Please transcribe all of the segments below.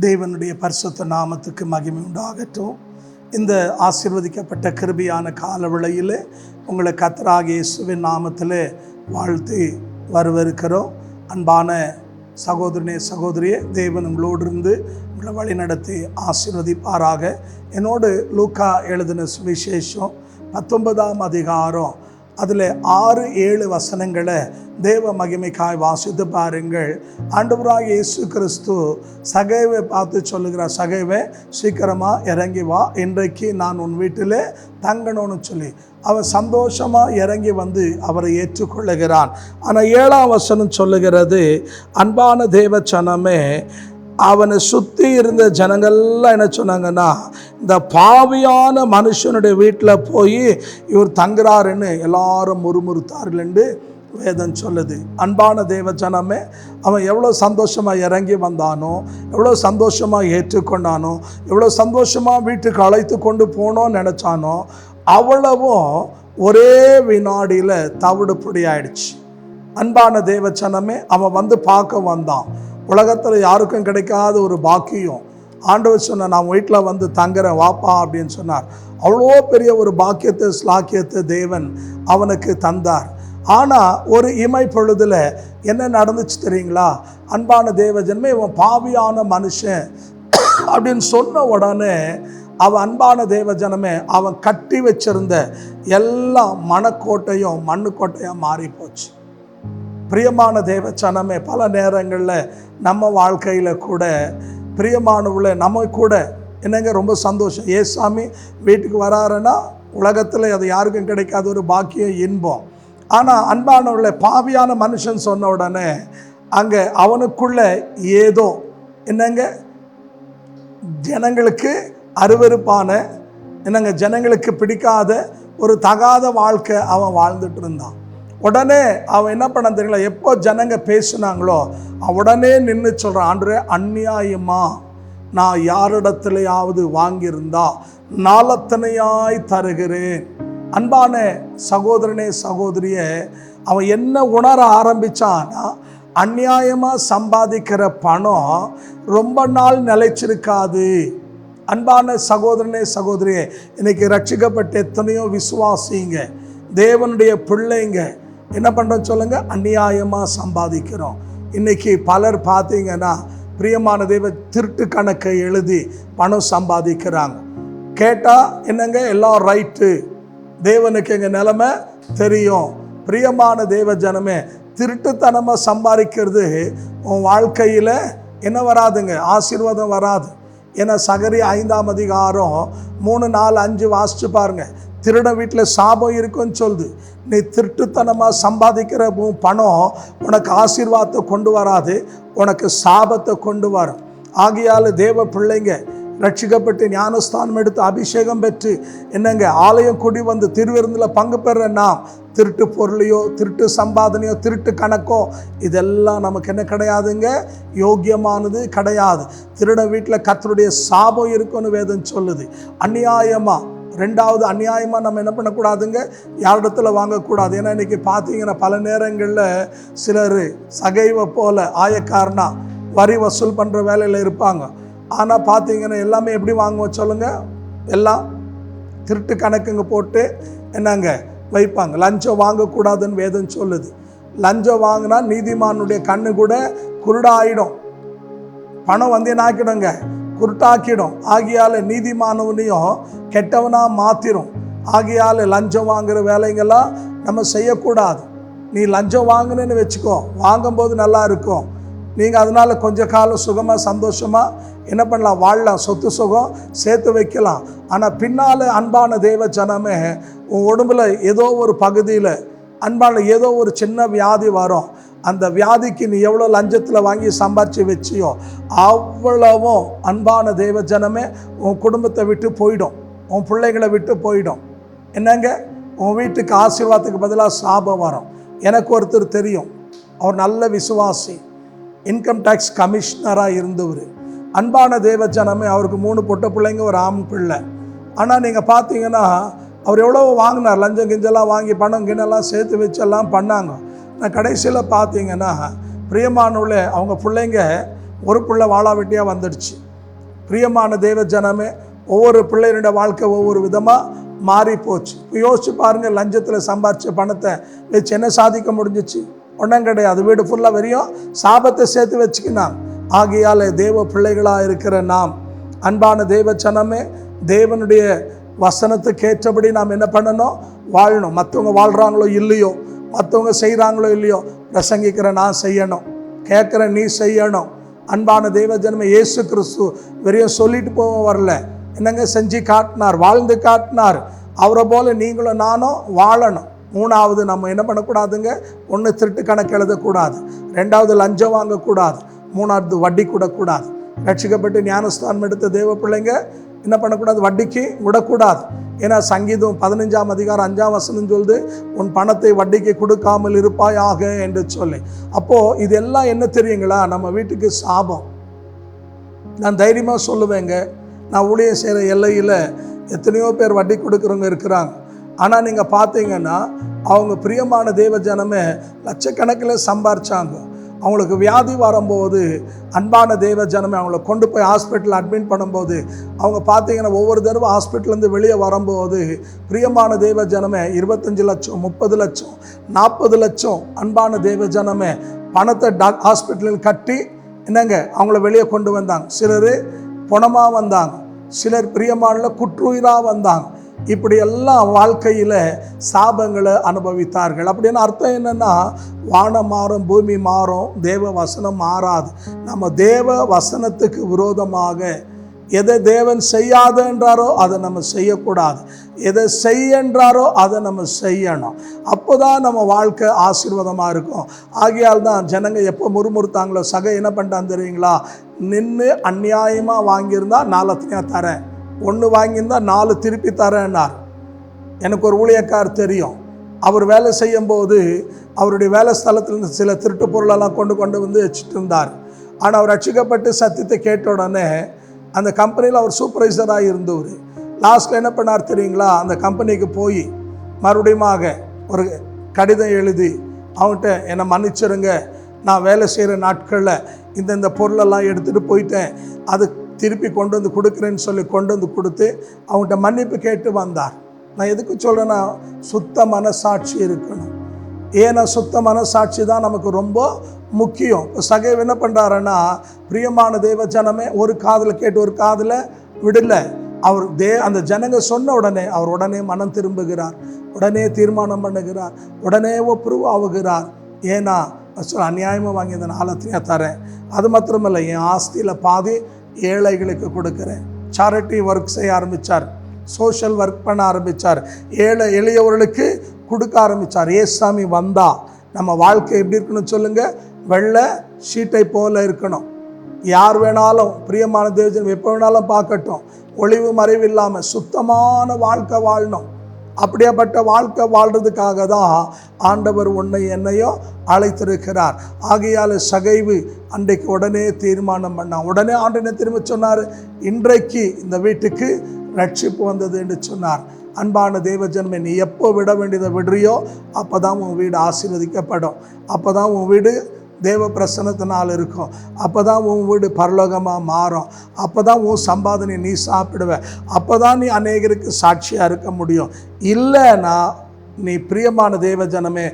தேவனுடைய பரிசுத்த நாமத்துக்கு மகிமை உண்டாகட்டும். இந்த ஆசீர்வதிக்கப்பட்ட கிருபையான காலவேளையில் உங்களை கர்த்தராகிய இயேசுவின் நாமத்தில் வாழ்த்தி வரவேற்கிறோம். அன்பான சகோதரனே சகோதரியே, தேவன் உங்களோடு இருந்து உங்களை வழிநடத்தி ஆசீர்வதிப்பாராக. என்னோடு லூக்கா எழுதின சுவிசேஷம் 19ஆம் அதிகாரம் அதில் 6-7 வசனங்களை தேவ மகிமைக்காய் வாசித்து பாருங்கள். ஆண்டவராகிய இயேசு கிறிஸ்து சகைவை பார்த்து சொல்லுகிறார், சகைவே சீக்கிரமாக இறங்கி வா, இன்றைக்கு நான் உன் வீட்டில் தங்கணும்னு சொல்லி அவன் சந்தோஷமாக இறங்கி வந்து அவரை ஏற்றுக்கொள்ளுகிறான். ஆனால் 7ஆம் வசனம் சொல்லுகிறது, அன்பான தேவ ஜனமே, அவனை சுற்றி இருந்த ஜனங்கள்லாம் என்ன சொன்னாங்கன்னா, இந்த பாவியான மனுஷனுடைய வீட்டில் போய் இவர் தங்குறாருன்னு எல்லாரும் முறுமுறுத்தார்கள் என்று வேதம் சொல்லுது. அன்பான தேவ ஜனமே, அவன் எவ்வளோ சந்தோஷமாக இறங்கி வந்தானோ, எவ்வளோ சந்தோஷமாக ஏற்றுக்கொண்டானோ, எவ்வளோ சந்தோஷமாக வீட்டுக்கு அழைத்து கொண்டு போனோன்னு நினச்சானோ, அவ்வளவும் ஒரே வினாடியில் தவிடுபொடி ஆயிடுச்சு. அன்பான தேவ ஜனமே, அவன் வந்து பார்க்க வந்தான். உலகத்தில் யாருக்கும் கிடைக்காத ஒரு பாக்கியம். ஆண்டவர் சொன்னார், நான் வீட்டில் வந்து தங்குறேன் வாப்பா அப்படின்னு சொன்னார். அவ்வளோ பெரிய ஒரு பாக்கியத்தை ஸ்லாக்கியத்தை தேவன் அவனுக்கு தந்தார். ஆனால் ஒரு இமை பொழுதில் என்ன நடந்துச்சு தெரியுங்களா? அன்பான தேவ ஜனமே, இவன் பாவியான மனுஷன் அப்படின்னு சொன்ன உடனே அவன், அன்பான தேவ ஜனமே, அவன் கட்டி வச்சிருந்த எல்லா மனக்கோட்டையும் மண்ணுக்கோட்டையாக மாறி போச்சு. பிரியமான தேவ ஜனமே, பல நேரங்களில் நம்ம வாழ்க்கையில் கூட பிரியமானவுள்ள நம்ம கூட என்னங்க ரொம்ப சந்தோஷம், ஏசாமி வீட்டுக்கு வராருன்னா உலகத்தில் அது யாருக்கும் கிடைக்காத ஒரு பாக்கியம், இன்பம். ஆனால் அன்பானவுள்ள பாவியான மனுஷன் சொன்ன உடனே அங்கே அவனுக்குள்ள ஏதோ என்னங்க ஜனங்களுக்கு அருவருப்பான என்னங்க ஜனங்களுக்கு பிடிக்காத ஒரு தகாத வாழ்க்கை அவன் வாழ்ந்துட்டு இருந்தான். உடனே அவன் என்ன பண்ண தெரியல, எப்போ ஜனங்க பேசுனாங்களோ உடனே நின்று சொல்கிறான், ஆண்டவரே, அநியாயமா நான் யாரிடத்துலையாவது வாங்கியிருந்தா நாளத்தனையாய் தருகிறேன். அன்பான சகோதரனே சகோதரியே, அவன் என்ன உணர ஆரம்பித்தான்னா, அநியாயமாக சம்பாதிக்கிற பணம் ரொம்ப நாள் நிலைச்சிருக்காது. அன்பான சகோதரனே சகோதரியே, இன்னைக்கு ரட்சிக்கப்பட்ட எத்தனையோ விசுவாசிங்க, தேவனுடைய பிள்ளைங்க என்ன பண்ணுறோம் சொல்லுங்கள், அநியாயமாக சம்பாதிக்கிறோம். இன்றைக்கி பலர் பார்த்தீங்கன்னா, பிரியமான தேவ திருட்டு கணக்கை எழுதி பணம் சம்பாதிக்கிறாங்க. கேட்டால் என்னங்க எல்லாம் ரைட்டு, தேவனுக்கு எங்கள் நிலைமை தெரியும். பிரியமான தேவ ஜனமே, திருட்டுத்தனமாக சம்பாதிக்கிறது உன் வாழ்க்கையில் என்ன வராதுங்க, ஆசீர்வாதம் வராது. ஏன்னா சகரி 5ஆம் அதிகாரம் 3, 4, 5 வாசிச்சு பாருங்க. திருட வீட்டில் சாபம் இருக்குன்னு சொல்லுது. நீ திருட்டுத்தனமாக சம்பாதிக்கிற பணம் உனக்கு ஆசீர்வாதத்தை கொண்டு வராது, உனக்கு சாபத்தை கொண்டு வரும். ஆகையால் தேவ பிள்ளைங்க ரட்சிக்கப்பட்டு ஞானஸ்தானம் எடுத்து அபிஷேகம் பெற்று என்னங்க ஆலயம் கூடி வந்து திருவிருந்தில் பங்கு பெறன்னா, திருட்டு பொருளையோ திருட்டு சம்பாதனையோ திருட்டு கணக்கோ இதெல்லாம் நமக்கு என்ன கிடையாதுங்க, யோக்கியமானது கிடையாது. திருட வீட்டில் கர்த்தருடைய சாபம் இருக்குன்னு வேதம் சொல்லுது. அநியாயமாக, ரெண்டாவது அநியாயமாக நம்ம என்ன பண்ணக்கூடாதுங்க, யாரிடத்துல வாங்கக்கூடாது. ஏன்னா இன்றைக்கி பார்த்தீங்கன்னா பல நேரங்களில் சிலர் சகைவை போல் ஆயக்காரனா வரி வசூல் பண்ணுற வேலையில் இருப்பாங்க. ஆனால் பார்த்தீங்கன்னா எல்லாமே எப்படி வாங்குவோம் சொல்லுங்கள், எல்லாம் திருட்டு கணக்குங்க போட்டு என்னங்க வைப்பாங்க. லஞ்சம் வாங்கக்கூடாதுன்னு வேதம் சொல்லுது. லஞ்சம் வாங்கினா நீதிமானுடைய கண்ணு கூட குருடாயிடும், பணம் வந்து என்ன ஆக்கிடுங்க, குருட்டாக்கிடும். ஆகியால் நீதிமானவனையும் கெட்டவனாக மாற்றிடும். ஆகியால் லஞ்சம் வாங்குகிற வேலைங்கெல்லாம் நம்ம செய்யக்கூடாது. நீ லஞ்சம் வாங்கினேன்னு வச்சுக்கோ, வாங்கும்போது நல்லா இருக்கும், நீங்கள் அதனால் கொஞ்ச காலம் சுகமாக சந்தோஷமாக என்ன பண்ணலாம், வாழலாம், சொத்து சுகம் சேர்த்து வைக்கலாம். ஆனால் பின்னால் அன்பான தேவ ஜனமே, உன் உடம்புல ஏதோ ஒரு பகுதியில் அன்பான ஏதோ ஒரு சின்ன வியாதி வரும். அந்த வியாதிக்கு நீ எவ்வளோ லஞ்சத்தில் வாங்கி சம்பாரித்து வச்சியோ அவ்வளவும் அன்பான தேவ ஜனமே உன் குடும்பத்தை விட்டு போயிடும், உன் பிள்ளைகளை விட்டு போயிடும். என்னங்க, உன் வீட்டுக்கு ஆசீர்வாதத்துக்கு பதிலாக சாபம் வரும். எனக்கு ஒருத்தர் தெரியும், அவர் நல்ல விசுவாசி, இன்கம் டேக்ஸ் கமிஷனராக இருந்தவர். அன்பான தேவ ஜனமே, அவருக்கு 3 பொட்ட பிள்ளைங்க, ஒரு ஆண் பிள்ளை. ஆனால் நீங்கள் பார்த்தீங்கன்னா அவர் எவ்வளோ வாங்கினார், லஞ்சம் கிஞ்செல்லாம் வாங்கி பணம் கிணெல்லாம் சேர்த்து வச்செல்லாம் பண்ணாங்க. நான் கடைசியில் பார்த்தீங்கன்னா பிரியமானவர்களே, அவங்க பிள்ளைங்க ஒரு பிள்ளை வாழா வெட்டியாக வந்துடுச்சு. பிரியமான தேவ ஜனமே, ஒவ்வொரு பிள்ளைகளுடைய வாழ்க்கை ஒவ்வொரு விதமாக மாறி போச்சு. யோசிச்சு பாருங்கள், லஞ்சத்தில் சம்பாரித்த பணத்தை வச்சு என்ன சாதிக்க முடிஞ்சிச்சு? ஒன்றும் கிடையாது. வீடு ஃபுல்லாக வெறியும் சாபத்தை சேர்த்து வச்சுக்கினான். ஆகையால் தேவ பிள்ளைகளாக இருக்கிற நாம், அன்பான தேவ ஜனமே, தேவனுடைய வசனத்துக்கு ஏற்றபடி நாம் என்ன பண்ணணும்? வாழணும். மற்றவங்க வாழ்கிறாங்களோ இல்லையோ, மற்றவங்க செய்கிறாங்களோ இல்லையோ, பிரசங்கிக்கிற நான் செய்யணும், கேட்குற நீ செய்யணும். அன்பான தேவ ஜனமே, இயேசு கிறிஸ்து வெறியும் சொல்லிட்டு போக வரல, என்னங்க செஞ்சு காட்டினார், வாழ்ந்து காட்டினார். அவரை போல நீங்களும் நானும் வாழணும். மூணாவது, நம்ம என்ன பண்ணக்கூடாதுங்க? ஒன்று, திருட்டு கணக்கு எழுதக்கூடாது. ரெண்டாவது, லஞ்சம் வாங்கக்கூடாது. மூணாவது, வட்டி கூடக்கூடாது. ரட்சிக்கப்பட்டு ஞானஸ்தானம் எடுத்த தேவ பிள்ளைங்க என்ன பண்ணக்கூடாது? வட்டிக்கு விடக்கூடாது. ஏன்னா சங்கீதம் 15ஆம் அதிகாரம் 5ஆம் வசனம் சொல்லுது, உன் பணத்தை வட்டிக்கு கொடுக்காமல் இருப்பாயாக என்று சொல்லி. அப்போது இதெல்லாம் என்ன தெரியுங்களா? நம்ம வீட்டுக்கு சாபம். நான் தைரியமாக சொல்லுவேங்க, நான் ஊழியம் செய்கிற எல்லையில் எத்தனையோ பேர் வட்டி கொடுக்குறவங்க இருக்கிறாங்க. ஆனால் நீங்கள் பார்த்தீங்கன்னா அவங்க பிரியமான தேவ ஜனமே லட்சக்கணக்கில் சம்பாரிச்சாங்க. அவங்களுக்கு வியாதி வரும்போது, அன்பான தேவ ஜனமே, அவங்கள கொண்டு போய் ஹாஸ்பிட்டலில் அட்மிட் பண்ணும்போது, அவங்க பார்த்தீங்கன்னா ஒவ்வொரு தடவை ஹாஸ்பிட்டல்லேருந்து வெளியே வரும்போது, பிரியமான தேவ ஜனமே 25 லட்சம், 30 லட்சம், 40 லட்சம் அன்பான தேவ ஜனமே பணத்தை ஹாஸ்பிட்டலில் கட்டி என்னங்க அவங்கள வெளியே கொண்டு வந்தாங்க. சிலர் பணமாக வந்தாங்க, சிலர் பிரியமான குற்றுயிராக வந்தாங்க. இப்படியெல்லாம் வாழ்க்கையில் சாபங்களை அனுபவித்தார்கள். அப்படின்னு அர்த்தம் என்னென்னா, வானம் மாறும், பூமி மாறும், தேவ வசனம் மாறாது. நம்ம தேவ வசனத்துக்கு விரோதமாக எதை தேவன் செய்யாத என்றாரோ அதை நம்ம செய்யக்கூடாது, எதை செய்ய என்றாரோ அதை நம்ம செய்யணும். அப்போ தான் நம்ம வாழ்க்கை ஆசீர்வாதமாக இருக்கும். ஆகையால் தான் ஜனங்க எப்போ முறுமுறுத்தாங்களோ, சகை என்ன பண்ணிட்டான் தெரியுங்களா? நின்று அநியாயமாக வாங்கியிருந்தா 4 தரேன், 1 வாங்கியிருந்தா 4 திருப்பி தரேன்னார். எனக்கு ஒரு ஊழியக்கார் தெரியும். அவர் வேலை செய்யும்போது அவருடைய வேலை ஸ்தலத்திலிருந்து சில திருட்டு பொருளெல்லாம் கொண்டு வந்து வச்சுட்டு இருந்தார். ஆனால் அவர் ரட்சிக்கப்பட்டு சத்தியத்தை கேட்ட உடனே அந்த கம்பெனியில் அவர் சூப்பர்வைசராக இருந்தவர். லாஸ்ட்டில் என்ன பண்ணார் தெரியுங்களா? அந்த கம்பெனிக்கு போய் மறுபடியும் ஒரு கடிதம் எழுதி அவன்கிட்ட என்னை மன்னிச்சிருங்க, நான் வேலை செய்கிற நாட்களில் இந்த பொருளெல்லாம் எடுத்துகிட்டு போயிட்டேன், அது திருப்பி கொண்டு வந்து கொடுக்குறேன்னு சொல்லி கொண்டு வந்து கொடுத்து அவங்கள்ட்ட மன்னிப்பு கேட்டு வந்தார். நான் எதுக்கு சொல்கிறேன்னா, சுத்த மனசாட்சி இருக்கணும். ஏன்னா சுத்த மனசாட்சி தான் நமக்கு ரொம்ப முக்கியம். இப்போ சகைவ் என்ன பண்ணுறாருன்னா, பிரியமான தேவ ஜனமே, ஒரு காதில் கேட்டு ஒரு காதில் விடலை. அவர் அந்த ஜனங்க சொன்ன உடனே அவர் உடனே மனம் திரும்புகிறார், உடனே தீர்மானம் பண்ணுகிறார், உடனே ஒப்புரவாகுகிறார். ஏன்னா அநியாயமாக வாங்கி இந்த 4 தரேன், அது மாத்திரமல்ல என் ஆஸ்தியில் பாதி ஏழைகளுக்கு கொடுக்குறேன். சேரிட்டி ஒர்க் செய்ய ஆரம்பித்தார், சோஷியல் ஒர்க் பண்ண ஆரம்பித்தார், எளியவர்களுக்கு கொடுக்க ஆரம்பித்தார். ஏசாமி வந்தா நம்ம வாழ்க்கை எப்படி இருக்கணும் சொல்லுங்கள்? வெள்ளை ஷீட்டை போல இருக்கணும். யார் வேணாலும், பிரியமான தேவஜனம் எப்போ வேணாலும் பார்க்கட்டும், ஒளிவு மறைவு இல்லாமல் சுத்தமான வாழ்க்கை வாழணும். அப்படியாப்பட்ட வாழ்க்கை வாழ்கிறதுக்காக தான் ஆண்டவர் உன்னை என்னையோ அழைத்திருக்கிறார். ஆகையால் சகைவு அன்றைக்கு உடனே தீர்மானம் பண்ணான். உடனே ஆண்டவனை திரும்ப சொன்னார், இன்றைக்கு இந்த வீட்டுக்கு ரட்சிப்பு வந்தது என்று சொன்னார். அன்பான தேவஜனமே, நீ எப்போ விட வேண்டியதை விடுறியோ அப்போ தான் உன் வீடு ஆசீர்வதிக்கப்படும், அப்போ தான் உன் வீடு தேவ பிரசன்னத்தினால் இருக்கும், அப்போ தான் உன் வீடு பரலோகமாக மாறும், அப்போ தான் உன் சம்பாதனை நீ சாப்பிடுவ, அப்போ தான் நீ அநேகருக்கு சாட்சியாக இருக்க முடியும். இல்லைன்னா நீ பிரியமான தேவ ஜனமே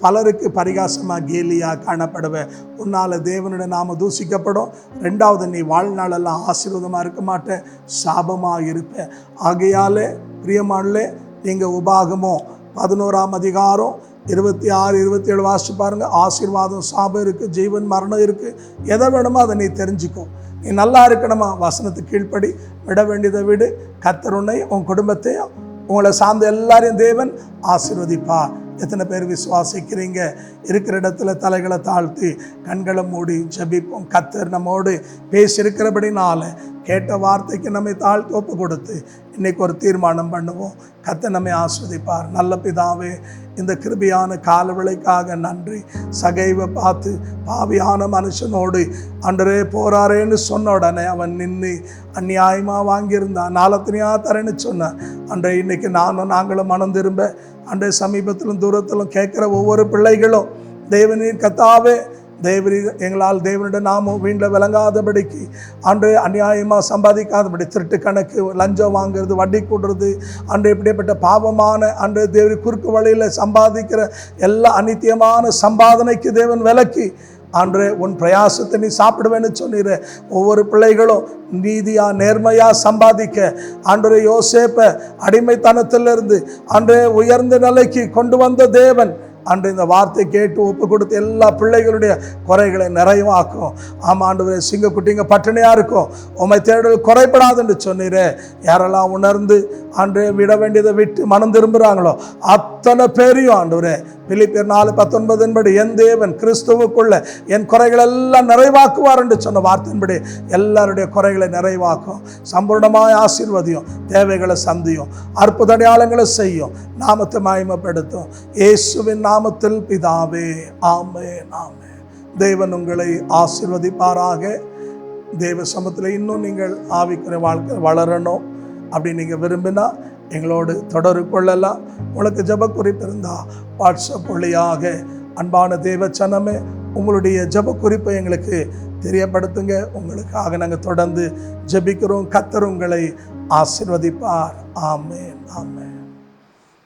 பலருக்கு பரிகாசமாக கேலியாக காணப்படுவ. உன்னால் தேவனுடைய நாம தூசிக்கப்படும். 2வது, நீ வாழ்நாளெல்லாம் ஆசீர்வாதமாக இருக்க மாட்டேன், சாபமாக இருப்பேன். ஆகையாலே பிரியமானே, நீங்கள் உபாகமம் 11ஆம் அதிகாரம் 26, 27 வாசிச்சு பாருங்கள். ஆசீர்வாதம், சாபம் இருக்குது, ஜீவன் மரணம் இருக்குது. எதை வேணுமோ அதை நீ தெரிஞ்சுக்கோ. நீ நல்லா இருக்கணுமா? வசனத்துக்கு கீழ்ப்படி, விட வேண்டியதை விடு. கர்த்தர் உன்னையும் உன் குடும்பத்தையும் உங்களை சார்ந்த எல்லாரையும் தேவன் ஆசீர்வதிப்பார். எத்தனை பேர் விசுவாசிக்கிறீங்க? இருக்கிற இடத்துல தலைகளை தாழ்த்தி கண்களை மூடி ஜெபிப்போம். கர்த்தர் நம்மோடு பேசியிருக்கிறபடினால கேட்ட வார்த்தைக்கு நம்மை தாழ்த்தி ஒப்பு கொடுத்து இன்றைக்கி ஒரு தீர்மானம் பண்ணுவோம். கர்த்தர் நம்மை ஆஸ்வதிப்பார். நல்ல பிதாவே, இந்த கிருபையான காலவேளைக்காக நன்றி. சகைவை பார்த்து பாவியான மனுஷனோடு அன்றே போறாரேன்னு சொன்ன உடனே அவன் நின்று அநியாயமாக வாங்கியிருந்தான், 4 தரேன்னு சொன்னான். அன்றை இன்னைக்கு நாங்களும் மனம் திரும்ப அன்றைய சமீபத்திலும் தூரத்திலும் கேட்குற ஒவ்வொரு பிள்ளைகளும் தேவனின் கர்த்தாவே தேவரி எங்களால் தேவனுடைய நாமம் வீண்டில் விளங்காதபடிக்கு அன்று அநியாயமாக சம்பாதிக்காதபடி திருட்டு கணக்கு, லஞ்சம் வாங்குறது, வட்டி கூடுறது, அன்று இப்படிப்பட்ட பாவமான அன்று தேவரி குறுக்கு வழியில் சம்பாதிக்கிற எல்லா அநித்தியமான சம்பாதனைக்கு தேவன் விலக்கி அன்று உன் பிரயாசத்தை நீ சாப்பிடுவேன்னு சொன்னீர. ஒவ்வொரு பிள்ளைகளும் நீதியா நேர்மையா சம்பாதிக்க அன்று யோசேப்பை அடிமைத்தனத்திலிருந்து அன்று உயர்ந்த நிலைக்கு கொண்டு வந்த தேவன் அன்று இந்த வார்த்தை கேட்டு ஒப்பு கொடுத்து எல்லா பிள்ளைகளுடைய குறைகளை நிறைவாக்கும். ஆமாம் ஆண்டவரே, சிங்கக்குட்டிங்க பட்டினியாக இருக்கும், உம்மை தேடல் குறைபடாது என்று சொன்னீரே. யாரெல்லாம் உணர்ந்து அன்று விட வேண்டியதை விட்டு மனம் திரும்புகிறாங்களோ அத்தனை பேரையும் ஆண்டவரே பிலிப்பியர் 4:19 என் தேவன் கிறிஸ்துவுக்குள்ள என் குறைகள் எல்லாம் நிறைவாக்குவார் என்று சொன்ன வார்த்தையின்படி எல்லாருடைய குறைகளை நிறைவாக்கும். சம்பூர்ணமாய் ஆசீர்வதியும், தேவைகளை சந்தியும், அற்புத அடையாளங்களை செய்யும், நாமத்தை மகிமைப்படுத்தும். இயேசுவின் நாமத்தில் பிதாவே, ஆமென், ஆமென். தேவன் உங்களை ஆசீர்வதிப்பாராக. தேவ சமூகத்தில் இன்னும் நீங்கள் ஆவிக்குரிய வாழ்க்கை வளரணும் அப்படி நீங்கள் விரும்பினா எங்களோடு தொடர்பு கொள்ளலாம். உங்களுக்கு ஜெப குறிப்பு இருந்தால் வாட்ஸ்அப் வழியாக அன்பான தேவச்சனமே உங்களுடைய ஜெப குறிப்பை எங்களுக்கு தெரியப்படுத்துங்க. உங்களுக்காக நாங்கள் தொடர்ந்து ஜெபிக்கிறோம். கர்த்தர் உங்களை ஆசீர்வதிப்பார். ஆமென், ஆமென்.